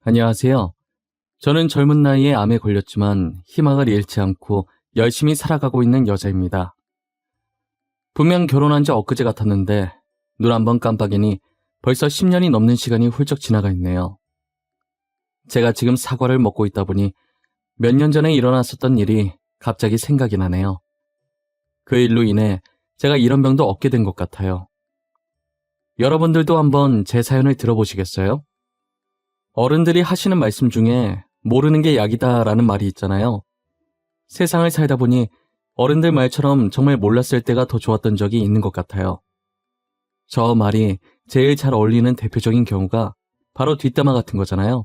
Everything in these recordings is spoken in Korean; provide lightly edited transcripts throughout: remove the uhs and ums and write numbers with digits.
안녕하세요. 저는 젊은 나이에 암에 걸렸지만 희망을 잃지 않고 열심히 살아가고 있는 여자입니다. 분명 결혼한 지 엊그제 같았는데 눈 한 번 깜빡이니 벌써 10년이 넘는 시간이 훌쩍 지나가 있네요. 제가 지금 사과를 먹고 있다 보니 몇 년 전에 일어났었던 일이 갑자기 생각이 나네요. 그 일로 인해 제가 이런 병도 얻게 된 것 같아요. 여러분들도 한번 제 사연을 들어보시겠어요? 어른들이 하시는 말씀 중에 모르는 게 약이다라는 말이 있잖아요. 세상을 살다 보니 어른들 말처럼 정말 몰랐을 때가 더 좋았던 적이 있는 것 같아요. 저 말이 제일 잘 어울리는 대표적인 경우가 바로 뒷담화 같은 거잖아요.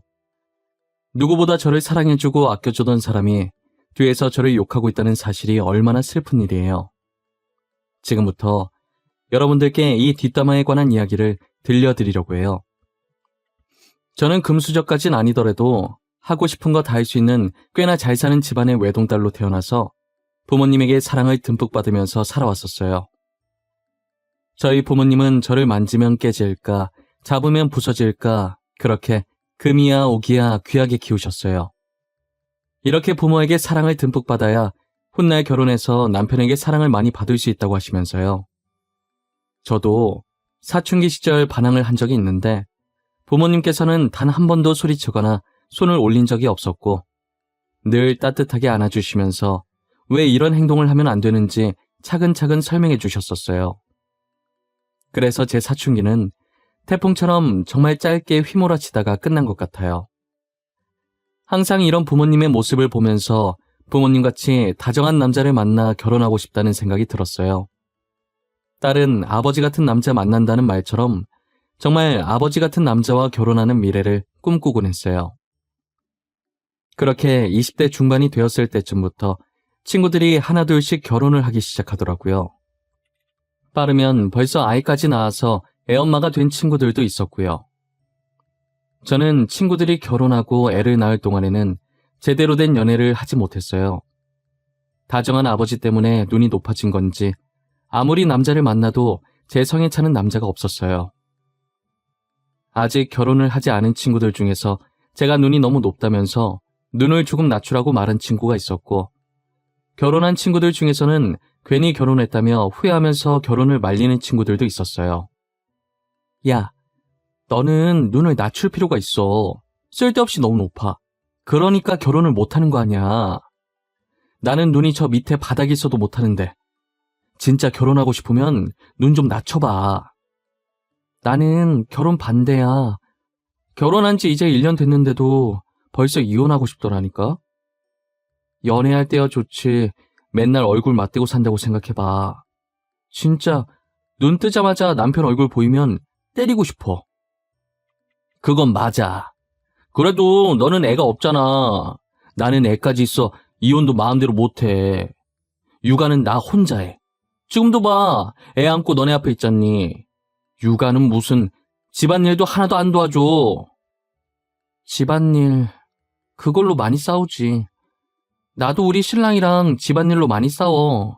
누구보다 저를 사랑해주고 아껴주던 사람이 뒤에서 저를 욕하고 있다는 사실이 얼마나 슬픈 일이에요. 지금부터 여러분들께 이 뒷담화에 관한 이야기를 들려드리려고 해요. 저는 금수저까진 아니더라도 하고 싶은 거 다 할 수 있는 꽤나 잘 사는 집안의 외동딸로 태어나서 부모님에게 사랑을 듬뿍 받으면서 살아왔었어요. 저희 부모님은 저를 만지면 깨질까, 잡으면 부서질까, 그렇게 금이야 오기야 귀하게 키우셨어요. 이렇게 부모에게 사랑을 듬뿍 받아야 훗날 결혼해서 남편에게 사랑을 많이 받을 수 있다고 하시면서요. 저도 사춘기 시절 반항을 한 적이 있는데 부모님께서는 단 한 번도 소리치거나 손을 올린 적이 없었고 늘 따뜻하게 안아주시면서 왜 이런 행동을 하면 안 되는지 차근차근 설명해 주셨었어요. 그래서 제 사춘기는 태풍처럼 정말 짧게 휘몰아치다가 끝난 것 같아요. 항상 이런 부모님의 모습을 보면서 부모님같이 다정한 남자를 만나 결혼하고 싶다는 생각이 들었어요. 딸은 아버지 같은 남자 만난다는 말처럼 정말 아버지 같은 남자와 결혼하는 미래를 꿈꾸곤 했어요. 그렇게 20대 중반이 되었을 때쯤부터 친구들이 하나둘씩 결혼을 하기 시작하더라고요. 빠르면 벌써 아이까지 낳아서 애엄마가 된 친구들도 있었고요. 저는 친구들이 결혼하고 애를 낳을 동안에는 제대로 된 연애를 하지 못했어요. 다정한 아버지 때문에 눈이 높아진 건지 아무리 남자를 만나도 제 성에 차는 남자가 없었어요. 아직 결혼을 하지 않은 친구들 중에서 제가 눈이 너무 높다면서 눈을 조금 낮추라고 말한 친구가 있었고, 결혼한 친구들 중에서는 괜히 결혼했다며 후회하면서 결혼을 말리는 친구들도 있었어요. 야, 너는 눈을 낮출 필요가 있어. 쓸데없이 너무 높아. 그러니까 결혼을 못하는 거 아니야. 나는 눈이 저 밑에 바닥에 있어도 못하는데 진짜 결혼하고 싶으면 눈 좀 낮춰봐. 나는 결혼 반대야. 결혼한 지 이제 1년 됐는데도 벌써 이혼하고 싶더라니까. 연애할 때야 좋지. 맨날 얼굴 맞대고 산다고 생각해봐. 진짜 눈 뜨자마자 남편 얼굴 보이면 때리고 싶어. 그건 맞아. 그래도 너는 애가 없잖아. 나는 애까지 있어 이혼도 마음대로 못해. 육아는 나 혼자 해. 지금도 봐. 애 안고 너네 앞에 있잖니. 육아는 무슨 집안일도 하나도 안 도와줘. 집안일, 그걸로 많이 싸우지. 나도 우리 신랑이랑 집안일로 많이 싸워.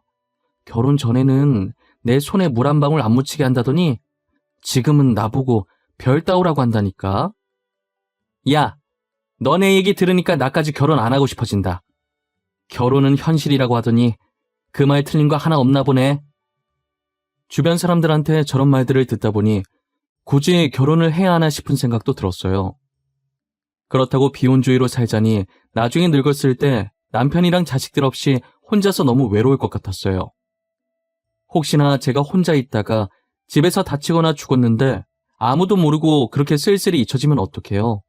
결혼 전에는 내 손에 물 한 방울 안 묻히게 한다더니 지금은 나보고 별 따오라고 한다니까. 야, 너네 얘기 들으니까 나까지 결혼 안 하고 싶어진다. 결혼은 현실이라고 하더니 그 말 틀린 거 하나 없나 보네. 주변 사람들한테 저런 말들을 듣다 보니 굳이 결혼을 해야 하나 싶은 생각도 들었어요. 그렇다고 비혼주의로 살자니 나중에 늙었을 때 남편이랑 자식들 없이 혼자서 너무 외로울 것 같았어요. 혹시나 제가 혼자 있다가 집에서 다치거나 죽었는데 아무도 모르고 그렇게 쓸쓸히 잊혀지면 어떡해요.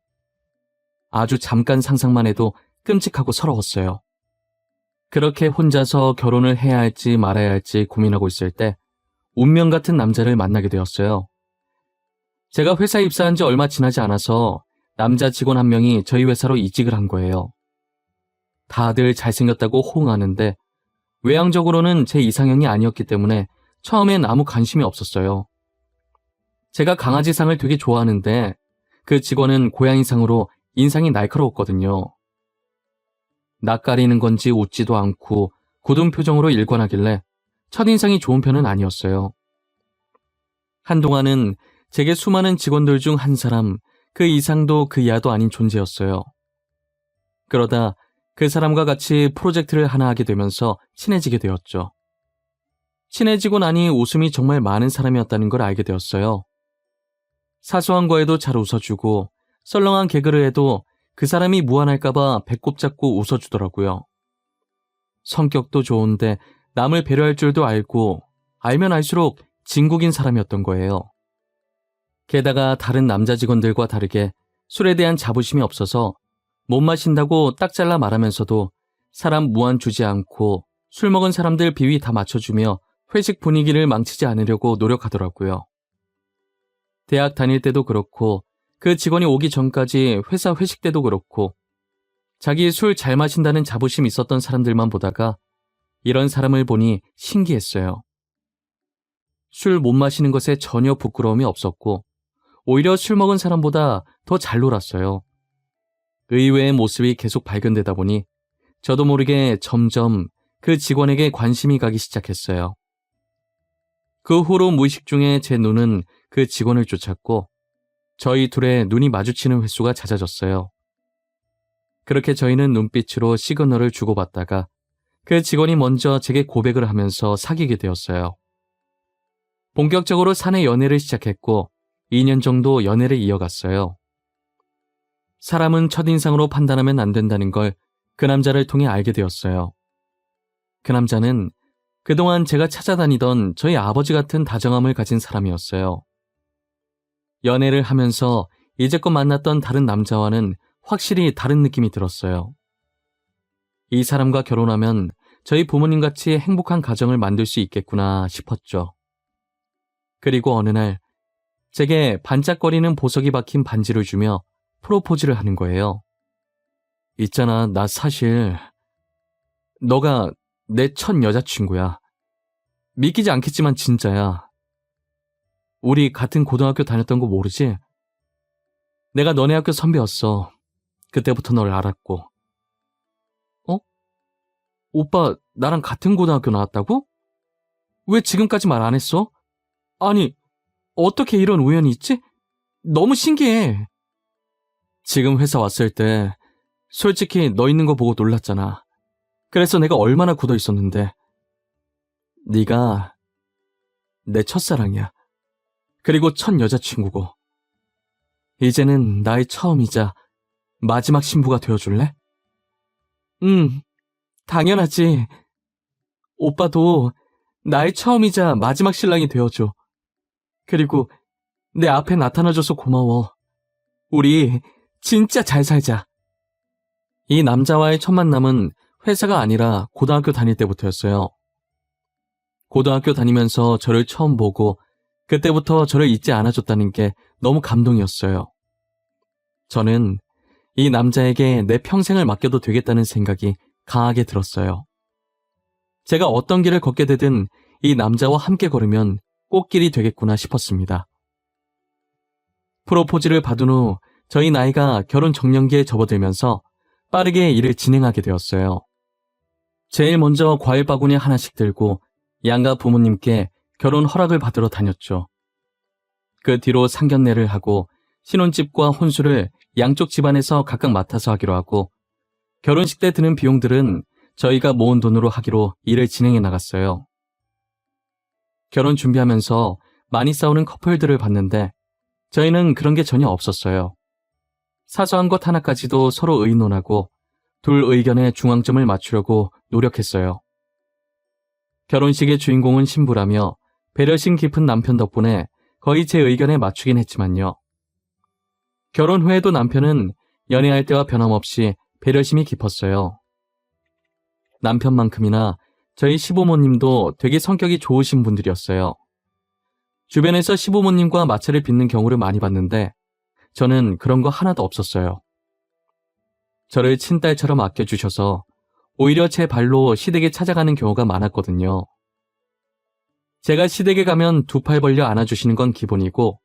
아주 잠깐 상상만 해도 끔찍하고 서러웠어요. 그렇게 혼자서 결혼을 해야 할지 말아야 할지 고민하고 있을 때 운명 같은 남자를 만나게 되었어요. 제가 회사에 입사한 지 얼마 지나지 않아서 남자 직원 한 명이 저희 회사로 이직을 한 거예요. 다들 잘생겼다고 호응하는데 외향적으로는 제 이상형이 아니었기 때문에 처음엔 아무 관심이 없었어요. 제가 강아지상을 되게 좋아하는데 그 직원은 고양이상으로 인상이 날카로웠거든요. 낯가리는 건지 웃지도 않고 굳은 표정으로 일관하길래 첫인상이 좋은 편은 아니었어요. 한동안은 제게 수많은 직원들 중 한 사람, 그 이상도 그 이하도 아닌 존재였어요. 그러다 그 사람과 같이 프로젝트를 하나 하게 되면서 친해지게 되었죠. 친해지고 나니 웃음이 정말 많은 사람이었다는 걸 알게 되었어요. 사소한 거에도 잘 웃어주고 썰렁한 개그를 해도 그 사람이 무안할까봐 배꼽 잡고 웃어주더라고요. 성격도 좋은데 남을 배려할 줄도 알고 알면 알수록 진국인 사람이었던 거예요. 게다가 다른 남자 직원들과 다르게 술에 대한 자부심이 없어서 못 마신다고 딱 잘라 말하면서도 사람 무안 주지 않고 술 먹은 사람들 비위 다 맞춰주며 회식 분위기를 망치지 않으려고 노력하더라고요. 대학 다닐 때도 그렇고 그 직원이 오기 전까지 회사 회식 때도 그렇고 자기 술 잘 마신다는 자부심 있었던 사람들만 보다가 이런 사람을 보니 신기했어요. 술 못 마시는 것에 전혀 부끄러움이 없었고 오히려 술 먹은 사람보다 더 잘 놀았어요. 의외의 모습이 계속 발견되다 보니 저도 모르게 점점 그 직원에게 관심이 가기 시작했어요. 그 후로 무의식 중에 제 눈은 그 직원을 쫓았고 저희 둘의 눈이 마주치는 횟수가 잦아졌어요. 그렇게 저희는 눈빛으로 시그널을 주고받다가 그 직원이 먼저 제게 고백을 하면서 사귀게 되었어요. 본격적으로 사내 연애를 시작했고 2년 정도 연애를 이어갔어요. 사람은 첫인상으로 판단하면 안 된다는 걸 그 남자를 통해 알게 되었어요. 그 남자는 그동안 제가 찾아다니던 저희 아버지 같은 다정함을 가진 사람이었어요. 연애를 하면서 이제껏 만났던 다른 남자와는 확실히 다른 느낌이 들었어요. 이 사람과 결혼하면 저희 부모님같이 행복한 가정을 만들 수 있겠구나 싶었죠. 그리고 어느 날 제게 반짝거리는 보석이 박힌 반지를 주며 프로포즈를 하는 거예요. 있잖아, 나 사실 너가 내 첫 여자친구야. 믿기지 않겠지만 진짜야. 우리 같은 고등학교 다녔던 거 모르지? 내가 너네 학교 선배였어. 그때부터 널 알았고. 어? 오빠 나랑 같은 고등학교 나왔다고? 왜 지금까지 말 안 했어? 아니, 어떻게 이런 우연이 있지? 너무 신기해. 지금 회사 왔을 때 솔직히 너 있는 거 보고 놀랐잖아. 그래서 내가 얼마나 굳어 있었는데. 네가 내 첫사랑이야. 그리고 첫 여자친구고. 이제는 나의 처음이자 마지막 신부가 되어줄래? 당연하지. 오빠도 나의 처음이자 마지막 신랑이 되어줘. 그리고 내 앞에 나타나줘서 고마워. 우리 진짜 잘 살자. 이 남자와의 첫 만남은 회사가 아니라 고등학교 다닐 때부터였어요. 고등학교 다니면서 저를 처음 보고 그때부터 저를 잊지 않아줬다는 게 너무 감동이었어요. 저는 이 남자에게 내 평생을 맡겨도 되겠다는 생각이 강하게 들었어요. 제가 어떤 길을 걷게 되든 이 남자와 함께 걸으면 꽃길이 되겠구나 싶었습니다. 프로포즈를 받은 후 저희 나이가 결혼 적령기에 접어들면서 빠르게 일을 진행하게 되었어요. 제일 먼저 과일 바구니 하나씩 들고 양가 부모님께 결혼 허락을 받으러 다녔죠. 그 뒤로 상견례를 하고 신혼집과 혼수를 양쪽 집안에서 각각 맡아서 하기로 하고 결혼식 때 드는 비용들은 저희가 모은 돈으로 하기로 일을 진행해 나갔어요. 결혼 준비하면서 많이 싸우는 커플들을 봤는데 저희는 그런 게 전혀 없었어요. 사소한 것 하나까지도 서로 의논하고 둘 의견의 중앙점을 맞추려고 노력했어요. 결혼식의 주인공은 신부라며 배려심 깊은 남편 덕분에 거의 제 의견에 맞추긴 했지만요. 결혼 후에도 남편은 연애할 때와 변함없이 배려심이 깊었어요. 남편만큼이나 저희 시부모님도 되게 성격이 좋으신 분들이었어요. 주변에서 시부모님과 마찰을 빚는 경우를 많이 봤는데 저는 그런 거 하나도 없었어요. 저를 친딸처럼 아껴주셔서 오히려 제 발로 시댁에 찾아가는 경우가 많았거든요. 제가 시댁에 가면 두 팔 벌려 안아주시는 건 기본이고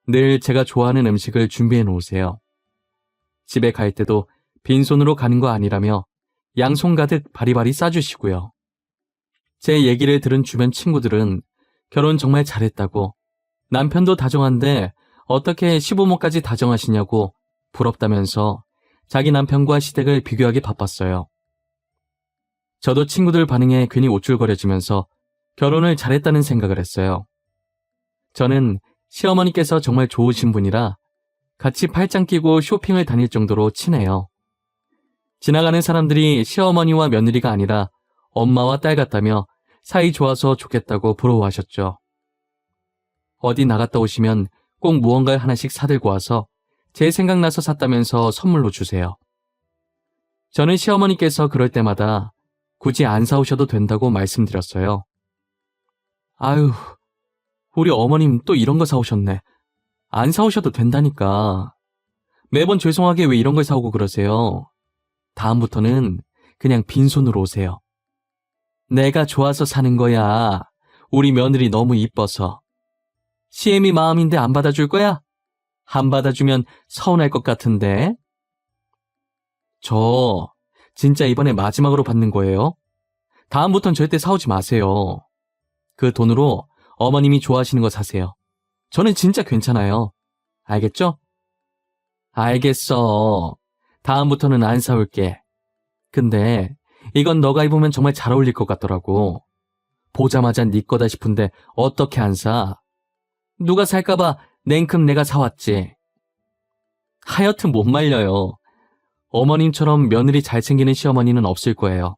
늘 제가 좋아하는 음식을 준비해 놓으세요. 집에 갈 때도 빈손으로 가는 거 아니라며 양손 가득 바리바리 싸주시고요. 제 얘기를 들은 주변 친구들은 결혼 정말 잘했다고 남편도 다정한데 어떻게 시부모까지 다정하시냐고 부럽다면서 자기 남편과 시댁을 비교하기 바빴어요. 저도 친구들 반응에 괜히 우쭐거려지면서 결혼을 잘했다는 생각을 했어요. 저는 시어머니께서 정말 좋으신 분이라 같이 팔짱 끼고 쇼핑을 다닐 정도로 친해요. 지나가는 사람들이 시어머니와 며느리가 아니라 엄마와 딸 같다며 사이 좋아서 좋겠다고 부러워하셨죠. 어디 나갔다 오시면 꼭 무언가를 하나씩 사들고 와서 제 생각나서 샀다면서 선물로 주세요. 저는 시어머니께서 그럴 때마다 굳이 안 사오셔도 된다고 말씀드렸어요. 아유, 우리 어머님 또 이런 거 사오셨네. 안 사오셔도 된다니까. 매번 죄송하게 왜 이런 걸 사오고 그러세요? 다음부터는 그냥 빈손으로 오세요. 내가 좋아서 사는 거야. 우리 며느리 너무 이뻐서. 시애미 마음인데 안 받아줄 거야? 안 받아주면 서운할 것 같은데. 저 진짜 이번에 마지막으로 받는 거예요. 다음부턴 절대 사오지 마세요. 그 돈으로 어머님이 좋아하시는 거 사세요. 저는 진짜 괜찮아요. 알겠죠? 알겠어. 다음부터는 안 사올게. 근데 이건 너가 입으면 정말 잘 어울릴 것 같더라고. 보자마자 네 거다 싶은데 어떻게 안 사? 누가 살까봐 냉큼 내가 사왔지. 하여튼 못 말려요. 어머님처럼 며느리 잘생기는 시어머니는 없을 거예요.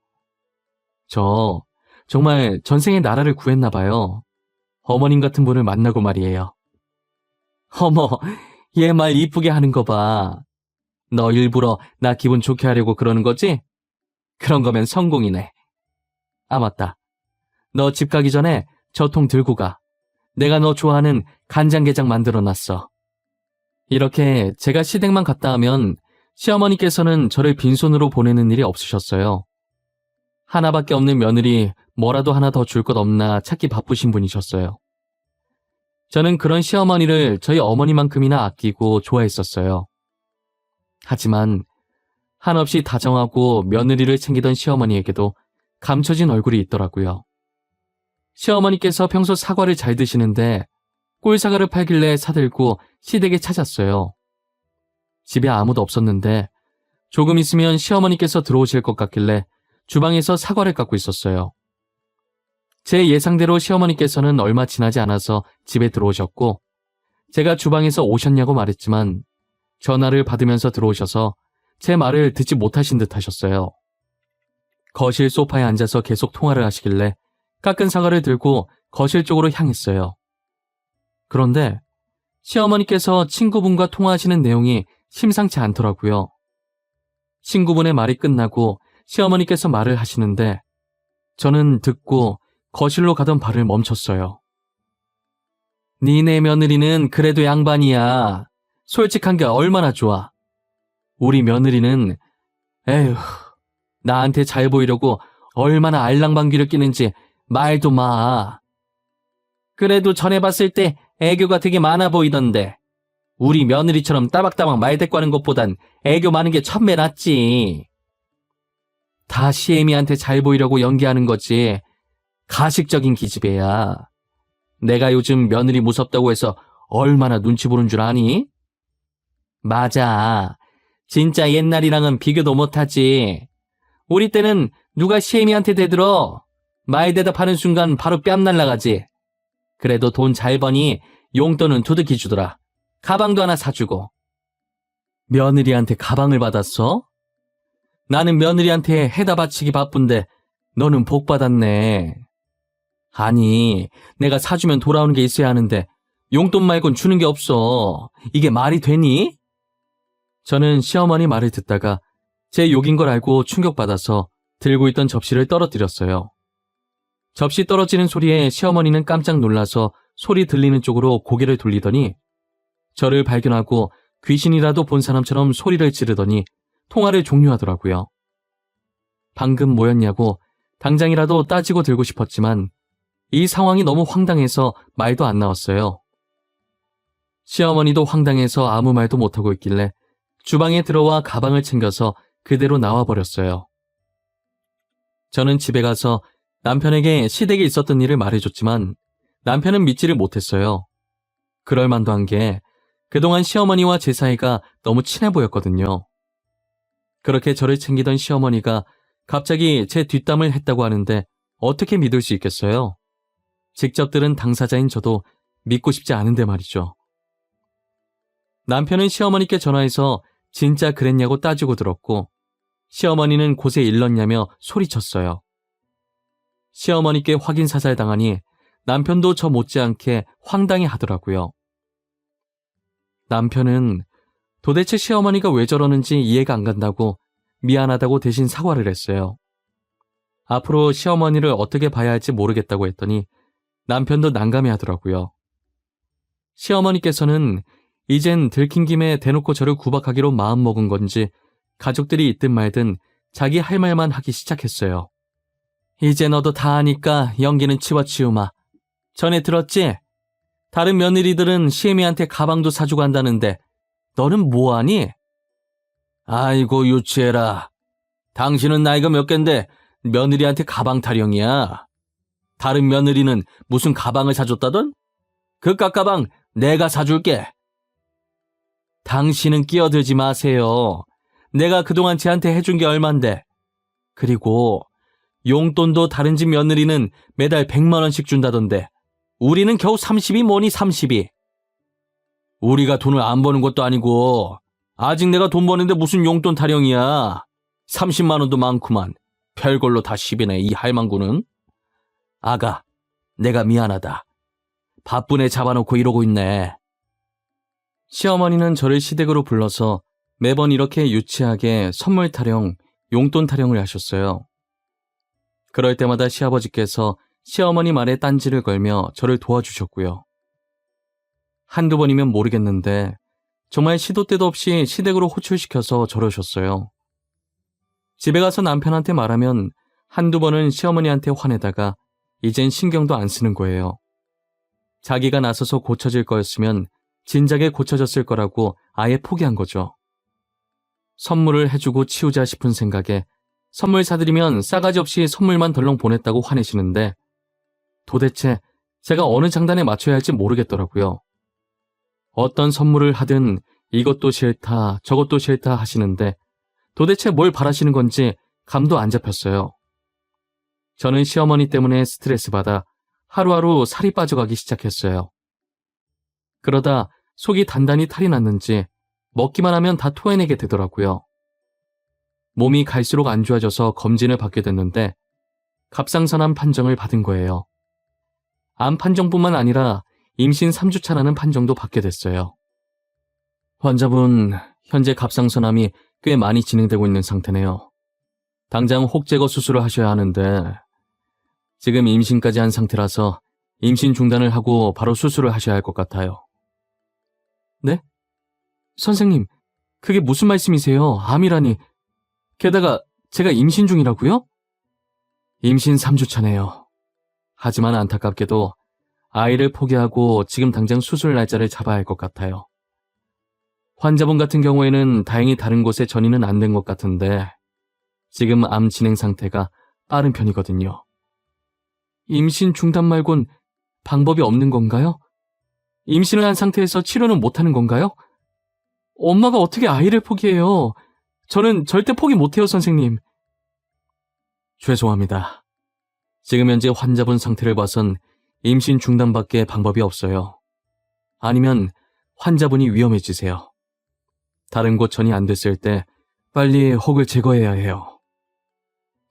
저 정말 전생에 나라를 구했나 봐요. 어머님 같은 분을 만나고 말이에요. 어머, 얘 말 이쁘게 하는 거 봐. 너 일부러 나 기분 좋게 하려고 그러는 거지? 그런 거면 성공이네. 아, 맞다. 너 집 가기 전에 저 통 들고 가. 내가 너 좋아하는 간장게장 만들어놨어. 이렇게 제가 시댁만 갔다 하면 시어머니께서는 저를 빈손으로 보내는 일이 없으셨어요. 하나밖에 없는 며느리 뭐라도 하나 더 줄 것 없나 찾기 바쁘신 분이셨어요. 저는 그런 시어머니를 저희 어머니만큼이나 아끼고 좋아했었어요. 하지만 한없이 다정하고 며느리를 챙기던 시어머니에게도 감춰진 얼굴이 있더라고요. 시어머니께서 평소 사과를 잘 드시는데 꿀사과를 팔길래 사들고 시댁에 찾았어요. 집에 아무도 없었는데 조금 있으면 시어머니께서 들어오실 것 같길래 주방에서 사과를 깎고 있었어요. 제 예상대로 시어머니께서는 얼마 지나지 않아서 집에 들어오셨고 제가 주방에서 오셨냐고 말했지만 전화를 받으면서 들어오셔서 제 말을 듣지 못하신 듯 하셨어요. 거실 소파에 앉아서 계속 통화를 하시길래 깎은 사과를 들고 거실 쪽으로 향했어요. 그런데 시어머니께서 친구분과 통화하시는 내용이 심상치 않더라고요. 친구분의 말이 끝나고 시어머니께서 말을 하시는데 저는 듣고 거실로 가던 발을 멈췄어요. 니네 며느리는 그래도 양반이야. 솔직한 게 얼마나 좋아. 우리 며느리는 에휴, 나한테 잘 보이려고 얼마나 알랑방귀를 끼는지 말도 마. 그래도 전에 봤을 때 애교가 되게 많아 보이던데. 우리 며느리처럼 따박따박 말대꾸하는 것보단 애교 많은 게 천배 낫지. 다 시애미한테 잘 보이려고 연기하는 거지. 가식적인 기집애야. 내가 요즘 며느리 무섭다고 해서 얼마나 눈치 보는 줄 아니? 맞아. 진짜 옛날이랑은 비교도 못하지. 우리 때는 누가 시애미한테 대들어. 말 대답하는 순간 바로 뺨 날라가지. 그래도 돈 잘 버니 용돈은 두둑이 주더라. 가방도 하나 사주고. 며느리한테 가방을 받았어? 나는 며느리한테 해다 바치기 바쁜데 너는 복 받았네. 아니, 내가 사주면 돌아오는 게 있어야 하는데 용돈 말곤 주는 게 없어. 이게 말이 되니? 저는 시어머니 말을 듣다가 제 욕인 걸 알고 충격받아서 들고 있던 접시를 떨어뜨렸어요. 접시 떨어지는 소리에 시어머니는 깜짝 놀라서 소리 들리는 쪽으로 고개를 돌리더니 저를 발견하고 귀신이라도 본 사람처럼 소리를 지르더니 통화를 종료하더라고요. 방금 뭐였냐고 당장이라도 따지고 들고 싶었지만 이 상황이 너무 황당해서 말도 안 나왔어요. 시어머니도 황당해서 아무 말도 못하고 있길래 주방에 들어와 가방을 챙겨서 그대로 나와버렸어요. 저는 집에 가서 남편에게 시댁에 있었던 일을 말해줬지만 남편은 믿지를 못했어요. 그럴 만도 한 게 그동안 시어머니와 제 사이가 너무 친해 보였거든요. 그렇게 저를 챙기던 시어머니가 갑자기 제 뒷담을 했다고 하는데 어떻게 믿을 수 있겠어요? 직접 들은 당사자인 저도 믿고 싶지 않은데 말이죠. 남편은 시어머니께 전화해서 진짜 그랬냐고 따지고 들었고 시어머니는 곳에 일렀냐며 소리쳤어요. 시어머니께 확인 사살 당하니 남편도 저 못지않게 황당해 하더라고요. 남편은 도대체 시어머니가 왜 저러는지 이해가 안 간다고 미안하다고 대신 사과를 했어요. 앞으로 시어머니를 어떻게 봐야 할지 모르겠다고 했더니 남편도 난감해 하더라고요. 시어머니께서는 이젠 들킨 김에 대놓고 저를 구박하기로 마음먹은 건지 가족들이 있든 말든 자기 할 말만 하기 시작했어요. 이제 너도 다 아니까 연기는 치워치우마. 전에 들었지? 다른 며느리들은 시애미한테 가방도 사주고 한다는데 너는 뭐하니? 아이고 유치해라. 당신은 나이가 몇 갠데 며느리한테 가방 타령이야. 다른 며느리는 무슨 가방을 사줬다던? 그 깎가방 내가 사줄게. 당신은 끼어들지 마세요. 내가 그동안 쟤한테 해준 게 얼만데. 그리고 용돈도 다른 집 며느리는 매달 100만 원씩 준다던데 우리는 겨우 30이 뭐니 30이. 우리가 돈을 안 버는 것도 아니고 아직 내가 돈 버는데 무슨 용돈 타령이야. 30만 원도 많구만. 별걸로 다 시비네 이 할망구는. 아가, 내가 미안하다. 바쁜 애 잡아놓고 이러고 있네. 시어머니는 저를 시댁으로 불러서 매번 이렇게 유치하게 선물 타령, 용돈 타령을 하셨어요. 그럴 때마다 시아버지께서 시어머니 말에 딴지를 걸며 저를 도와주셨고요. 한두 번이면 모르겠는데 정말 시도 때도 없이 시댁으로 호출시켜서 저러셨어요. 집에 가서 남편한테 말하면 한두 번은 시어머니한테 화내다가 이젠 신경도 안 쓰는 거예요. 자기가 나서서 고쳐질 거였으면 진작에 고쳐졌을 거라고 아예 포기한 거죠. 선물을 해주고 치우자 싶은 생각에 선물 사드리면 싸가지 없이 선물만 덜렁 보냈다고 화내시는데 도대체 제가 어느 장단에 맞춰야 할지 모르겠더라고요. 어떤 선물을 하든 이것도 싫다 저것도 싫다 하시는데 도대체 뭘 바라시는 건지 감도 안 잡혔어요. 저는 시어머니 때문에 스트레스 받아 하루하루 살이 빠져가기 시작했어요. 그러다 속이 단단히 탈이 났는지 먹기만 하면 다 토해내게 되더라고요. 몸이 갈수록 안 좋아져서 검진을 받게 됐는데 갑상선암 판정을 받은 거예요. 암 판정뿐만 아니라 임신 3주차라는 판정도 받게 됐어요. 환자분, 현재 갑상선암이 꽤 많이 진행되고 있는 상태네요. 당장 혹 제거 수술을 하셔야 하는데 지금 임신까지 한 상태라서 임신 중단을 하고 바로 수술을 하셔야 할 것 같아요. 네? 선생님, 그게 무슨 말씀이세요? 암이라니. 게다가 제가 임신 중이라고요? 임신 3주차네요. 하지만 안타깝게도 아이를 포기하고 지금 당장 수술 날짜를 잡아야 할 것 같아요. 환자분 같은 경우에는 다행히 다른 곳에 전이는 안 된 것 같은데 지금 암 진행 상태가 빠른 편이거든요. 임신 중단 말곤 방법이 없는 건가요? 임신을 한 상태에서 치료는 못하는 건가요? 엄마가 어떻게 아이를 포기해요? 저는 절대 포기 못해요, 선생님. 죄송합니다. 지금 현재 환자분 상태를 봐선 임신 중단밖에 방법이 없어요. 아니면 환자분이 위험해지세요. 다른 곳 전이 안 됐을 때 빨리 혹을 제거해야 해요.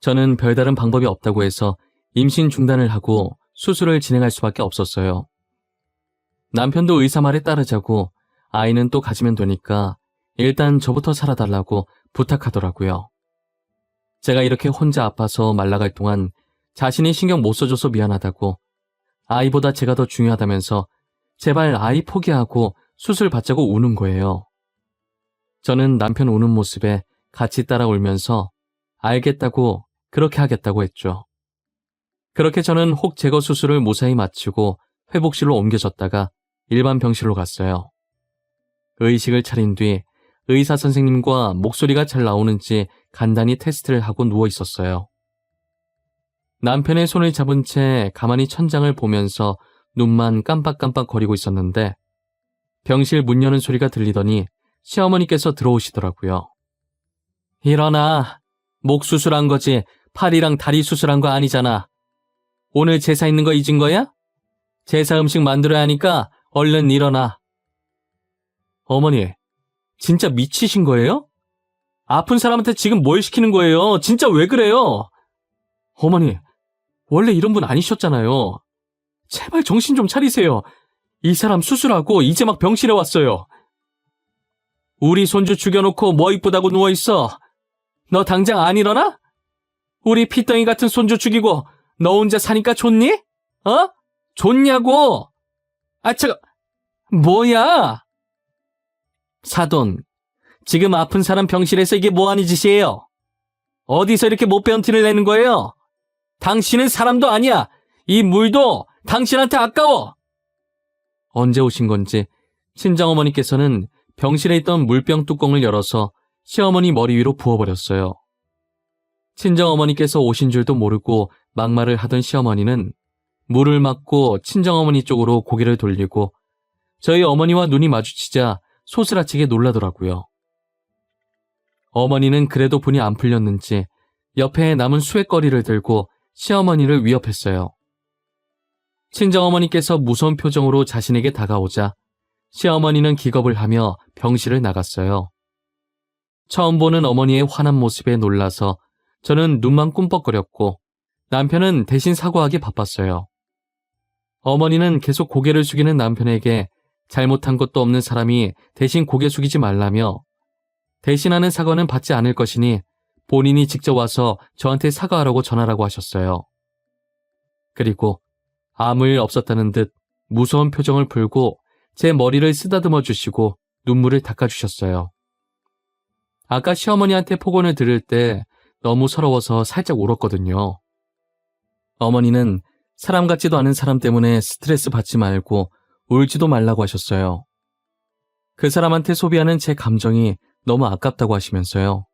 저는 별다른 방법이 없다고 해서 임신 중단을 하고 수술을 진행할 수밖에 없었어요. 남편도 의사 말에 따르자고 아이는 또 가지면 되니까 일단 저부터 살아달라고 부탁하더라고요. 제가 이렇게 혼자 아파서 말라갈 동안 자신이 신경 못 써줘서 미안하다고 아이보다 제가 더 중요하다면서 제발 아이 포기하고 수술 받자고 우는 거예요. 저는 남편 우는 모습에 같이 따라 울면서 알겠다고 그렇게 하겠다고 했죠. 그렇게 저는 혹 제거 수술을 무사히 마치고 회복실로 옮겨졌다가 일반 병실로 갔어요. 의식을 차린 뒤 의사 선생님과 목소리가 잘 나오는지 간단히 테스트를 하고 누워 있었어요. 남편의 손을 잡은 채 가만히 천장을 보면서 눈만 깜빡깜빡 거리고 있었는데 병실 문 여는 소리가 들리더니 시어머니께서 들어오시더라고요. 일어나. 목 수술한 거지 팔이랑 다리 수술한 거 아니잖아. 오늘 제사 있는 거 잊은 거야? 제사 음식 만들어야 하니까 얼른 일어나. 어머니, 진짜 미치신 거예요? 아픈 사람한테 지금 뭘 시키는 거예요? 진짜 왜 그래요? 어머니, 원래 이런 분 아니셨잖아요. 제발 정신 좀 차리세요. 이 사람 수술하고 이제 막 병실에 왔어요. 우리 손주 죽여놓고 뭐 이쁘다고 누워있어. 너 당장 안 일어나? 우리 피덩이 같은 손주 죽이고 너 혼자 사니까 좋니? 어? 좋냐고? 아, 뭐야? 사돈, 지금 아픈 사람 병실에서 이게 뭐하는 짓이에요? 어디서 이렇게 못 배운 티를 내는 거예요? 당신은 사람도 아니야. 이 물도 당신한테 아까워. 언제 오신 건지 친정어머니께서는 병실에 있던 물병 뚜껑을 열어서 시어머니 머리 위로 부어버렸어요. 친정어머니께서 오신 줄도 모르고 막말을 하던 시어머니는 물을 맞고 친정어머니 쪽으로 고개를 돌리고 저희 어머니와 눈이 마주치자 소스라치게 놀라더라고요. 어머니는 그래도 분이 안 풀렸는지 옆에 남은 수액거리를 들고 시어머니를 위협했어요. 친정어머니께서 무서운 표정으로 자신에게 다가오자 시어머니는 기겁을 하며 병실을 나갔어요. 처음 보는 어머니의 화난 모습에 놀라서 저는 눈만 꿈뻑거렸고 남편은 대신 사과하기 바빴어요. 어머니는 계속 고개를 숙이는 남편에게 잘못한 것도 없는 사람이 대신 고개 숙이지 말라며 대신하는 사과는 받지 않을 것이니 본인이 직접 와서 저한테 사과하라고 전하라고 하셨어요. 그리고 아무 일 없었다는 듯 무서운 표정을 풀고 제 머리를 쓰다듬어 주시고 눈물을 닦아주셨어요. 아까 시어머니한테 폭언을 들을 때 너무 서러워서 살짝 울었거든요. 어머니는 사람 같지도 않은 사람 때문에 스트레스 받지 말고 울지도 말라고 하셨어요. 그 사람한테 소비하는 제 감정이 너무 아깝다고 하시면서요.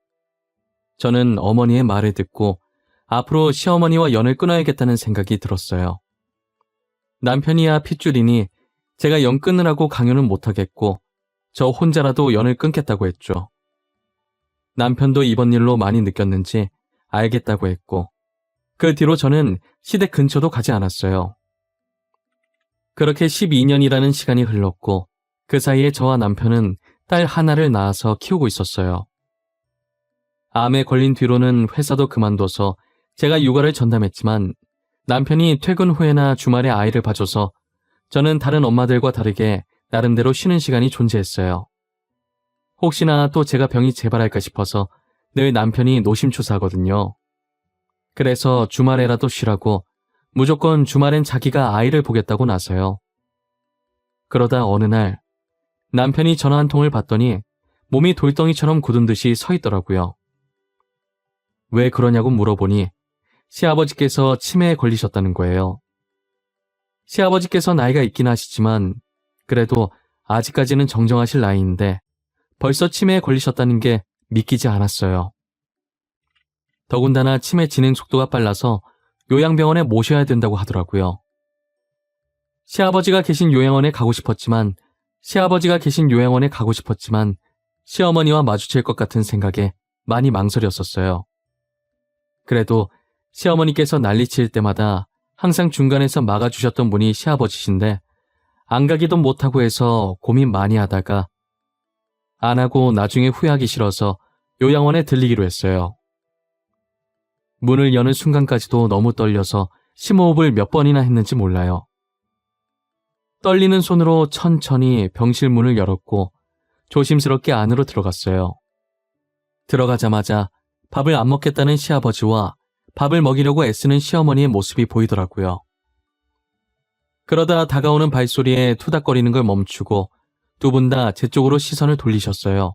저는 어머니의 말을 듣고 앞으로 시어머니와 연을 끊어야겠다는 생각이 들었어요. 남편이야 핏줄이니 제가 연 끊으라고 강요는 못하겠고 저 혼자라도 연을 끊겠다고 했죠. 남편도 이번 일로 많이 느꼈는지 알겠다고 했고 그 뒤로 저는 시댁 근처도 가지 않았어요. 그렇게 12년이라는 시간이 흘렀고 그 사이에 저와 남편은 딸 하나를 낳아서 키우고 있었어요. 암에 걸린 뒤로는 회사도 그만둬서 제가 육아를 전담했지만 남편이 퇴근 후에나 주말에 아이를 봐줘서 저는 다른 엄마들과 다르게 나름대로 쉬는 시간이 존재했어요. 혹시나 또 제가 병이 재발할까 싶어서 늘 남편이 노심초사하거든요. 그래서 주말에라도 쉬라고 무조건 주말엔 자기가 아이를 보겠다고 나서요. 그러다 어느 날 남편이 전화 한 통을 받더니 몸이 돌덩이처럼 굳은 듯이 서 있더라고요. 왜 그러냐고 물어보니 시아버지께서 치매에 걸리셨다는 거예요. 시아버지께서 나이가 있긴 하시지만 그래도 아직까지는 정정하실 나이인데 벌써 치매에 걸리셨다는 게 믿기지 않았어요. 더군다나 치매 진행 속도가 빨라서 요양병원에 모셔야 된다고 하더라고요. 시아버지가 계신 요양원에 가고 싶었지만 시어머니와 마주칠 것 같은 생각에 많이 망설였었어요. 그래도 시어머니께서 난리칠 때마다 항상 중간에서 막아주셨던 분이 시아버지신데 안 가기도 못하고 해서 고민 많이 하다가 안 하고 나중에 후회하기 싫어서 요양원에 들리기로 했어요. 문을 여는 순간까지도 너무 떨려서 심호흡을 몇 번이나 했는지 몰라요. 떨리는 손으로 천천히 병실 문을 열었고 조심스럽게 안으로 들어갔어요. 들어가자마자 밥을 안 먹겠다는 시아버지와 밥을 먹이려고 애쓰는 시어머니의 모습이 보이더라고요. 그러다 다가오는 발소리에 투닥거리는 걸 멈추고 두 분 다 제 쪽으로 시선을 돌리셨어요.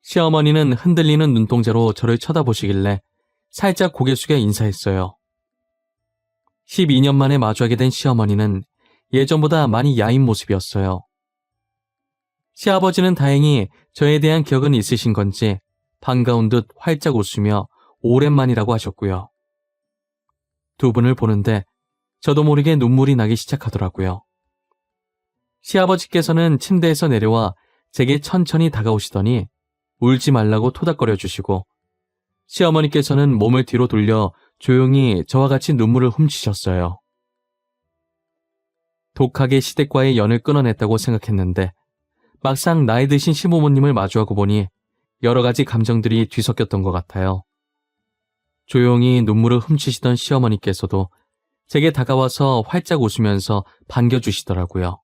시어머니는 흔들리는 눈동자로 저를 쳐다보시길래 살짝 고개 숙여 인사했어요. 12년 만에 마주하게 된 시어머니는 예전보다 많이 야인 모습이었어요. 시아버지는 다행히 저에 대한 기억은 있으신 건지 반가운 듯 활짝 웃으며 오랜만이라고 하셨고요. 두 분을 보는데 저도 모르게 눈물이 나기 시작하더라고요. 시아버지께서는 침대에서 내려와 제게 천천히 다가오시더니 울지 말라고 토닥거려 주시고, 시어머니께서는 몸을 뒤로 돌려 조용히 저와 같이 눈물을 훔치셨어요. 독하게 시댁과의 연을 끊어냈다고 생각했는데 막상 나이 드신 시부모님을 마주하고 보니 여러 가지 감정들이 뒤섞였던 것 같아요. 조용히 눈물을 훔치시던 시어머니께서도 제게 다가와서 활짝 웃으면서 반겨주시더라고요.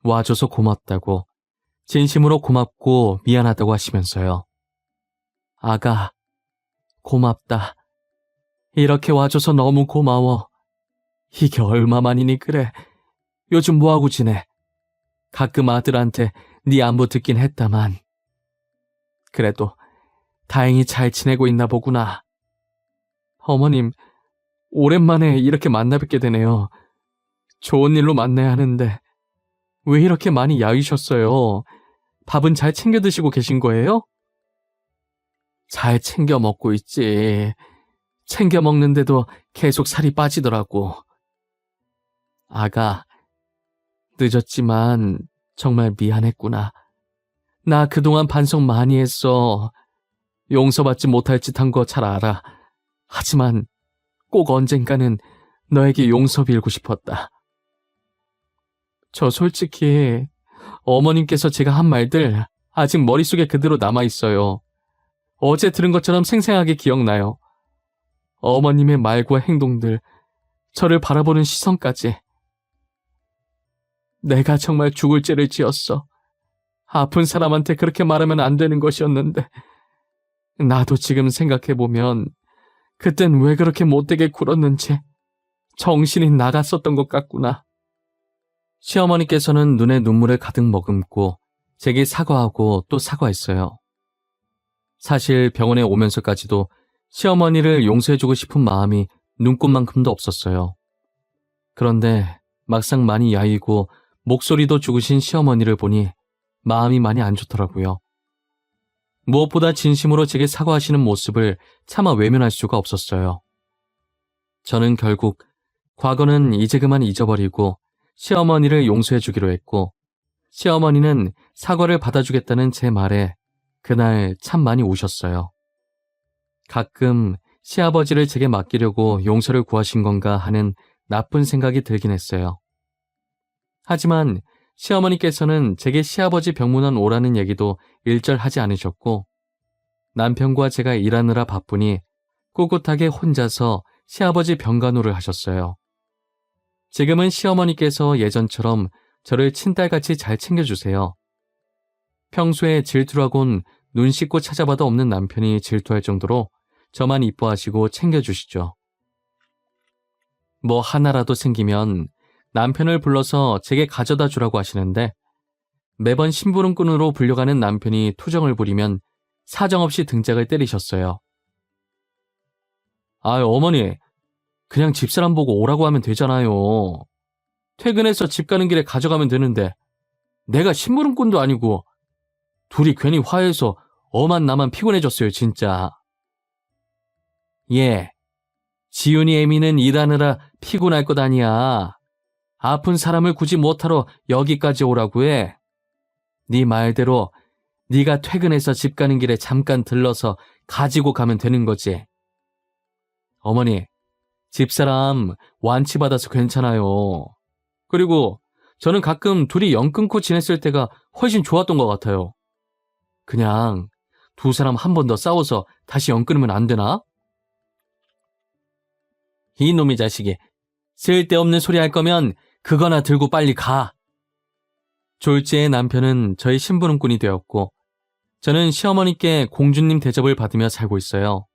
와줘서 고맙다고, 진심으로 고맙고 미안하다고 하시면서요. 아가, 고맙다. 이렇게 와줘서 너무 고마워. 이게 얼마만이니 그래. 요즘 뭐하고 지내? 가끔 아들한테 네 안부 듣긴 했다만. 그래도 다행히 잘 지내고 있나 보구나. 어머님, 오랜만에 이렇게 만나 뵙게 되네요. 좋은 일로 만나야 하는데 왜 이렇게 많이 야위셨어요? 밥은 잘 챙겨 드시고 계신 거예요? 잘 챙겨 먹고 있지. 챙겨 먹는데도 계속 살이 빠지더라고. 아가, 늦었지만 정말 미안했구나. 나 그동안 반성 많이 했어. 용서받지 못할 짓 한 거 잘 알아. 하지만 꼭 언젠가는 너에게 용서 빌고 싶었다. 저 솔직히 어머님께서 제가 한 말들 아직 머릿속에 그대로 남아있어요. 어제 들은 것처럼 생생하게 기억나요. 어머님의 말과 행동들, 저를 바라보는 시선까지. 내가 정말 죽을 죄를 지었어. 아픈 사람한테 그렇게 말하면 안 되는 것이었는데 나도 지금 생각해보면 그땐 왜 그렇게 못되게 굴었는지 정신이 나갔었던 것 같구나. 시어머니께서는 눈에 눈물을 가득 머금고 제게 사과하고 또 사과했어요. 사실 병원에 오면서까지도 시어머니를 용서해주고 싶은 마음이 눈꽃만큼도 없었어요. 그런데 막상 많이 야이고 목소리도 죽으신 시어머니를 보니 마음이 많이 안 좋더라고요. 무엇보다 진심으로 제게 사과하시는 모습을 차마 외면할 수가 없었어요. 저는 결국 과거는 이제 그만 잊어버리고 시어머니를 용서해주기로 했고, 시어머니는 사과를 받아주겠다는 제 말에 그날 참 많이 우셨어요. 가끔 시아버지를 제게 맡기려고 용서를 구하신 건가 하는 나쁜 생각이 들긴 했어요. 하지만 시어머니께서는 제게 시아버지 병문안 오라는 얘기도 일절하지 않으셨고, 남편과 제가 일하느라 바쁘니 꿋꿋하게 혼자서 시아버지 병간호를 하셨어요. 지금은 시어머니께서 예전처럼 저를 친딸같이 잘 챙겨주세요. 평소에 질투라곤 눈 씻고 찾아봐도 없는 남편이 질투할 정도로 저만 이뻐하시고 챙겨주시죠. 뭐 하나라도 생기면 남편을 불러서 제게 가져다 주라고 하시는데 매번 심부름꾼으로 불려가는 남편이 투정을 부리면 사정없이 등짝을 때리셨어요. 어머니, 그냥 집사람 보고 오라고 하면 되잖아요. 퇴근해서 집 가는 길에 가져가면 되는데 내가 심부름꾼도 아니고 둘이 괜히 화해해서 엄한 나만 피곤해졌어요, 진짜. 예, 지훈이 애미는 일하느라 피곤할 것 아니야. 아픈 사람을 굳이 못하러 여기까지 오라고 해. 네 말대로 네가 퇴근해서 집 가는 길에 잠깐 들러서 가지고 가면 되는 거지. 어머니, 집사람 완치받아서 괜찮아요. 그리고 저는 가끔 둘이 연 끊고 지냈을 때가 훨씬 좋았던 것 같아요. 그냥 두 사람 한 번 더 싸워서 다시 연 끊으면 안 되나? 이놈의 자식이, 쓸데없는 소리 할 거면 그거나 들고 빨리 가. 졸지의 남편은 저희 심부름꾼이 되었고 저는 시어머니께 공주님 대접을 받으며 살고 있어요.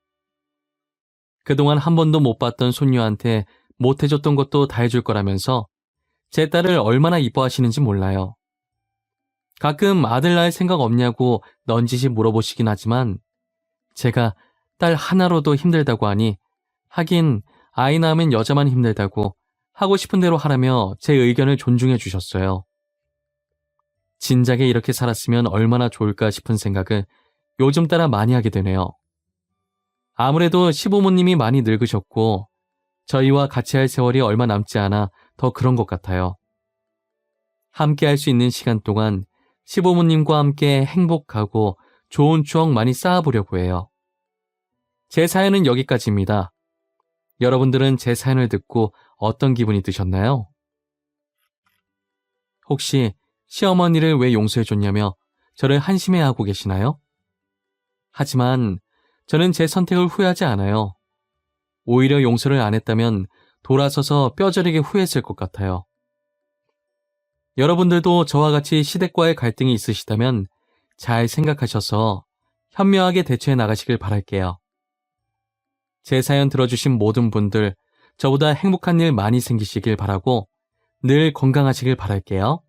그동안 한 번도 못 봤던 손녀한테 못 해줬던 것도 다 해줄 거라면서 제 딸을 얼마나 이뻐하시는지 몰라요. 가끔 아들 낳을 생각 없냐고 넌지시 물어보시긴 하지만 제가 딸 하나로도 힘들다고 하니 하긴 아이 낳으면 여자만 힘들다고 하고 싶은 대로 하라며 제 의견을 존중해 주셨어요. 진작에 이렇게 살았으면 얼마나 좋을까 싶은 생각을 요즘 따라 많이 하게 되네요. 아무래도 시부모님이 많이 늙으셨고 저희와 같이 할 세월이 얼마 남지 않아 더 그런 것 같아요. 함께 할 수 있는 시간 동안 시부모님과 함께 행복하고 좋은 추억 많이 쌓아보려고 해요. 제 사연은 여기까지입니다. 여러분들은 제 사연을 듣고 어떤 기분이 드셨나요? 혹시 시어머니를 왜 용서해줬냐며 저를 한심해하고 계시나요? 하지만 저는 제 선택을 후회하지 않아요. 오히려 용서를 안 했다면 돌아서서 뼈저리게 후회했을 것 같아요. 여러분들도 저와 같이 시댁과의 갈등이 있으시다면 잘 생각하셔서 현명하게 대처해 나가시길 바랄게요. 제 사연 들어주신 모든 분들, 저보다 행복한 일 많이 생기시길 바라고 늘 건강하시길 바랄게요.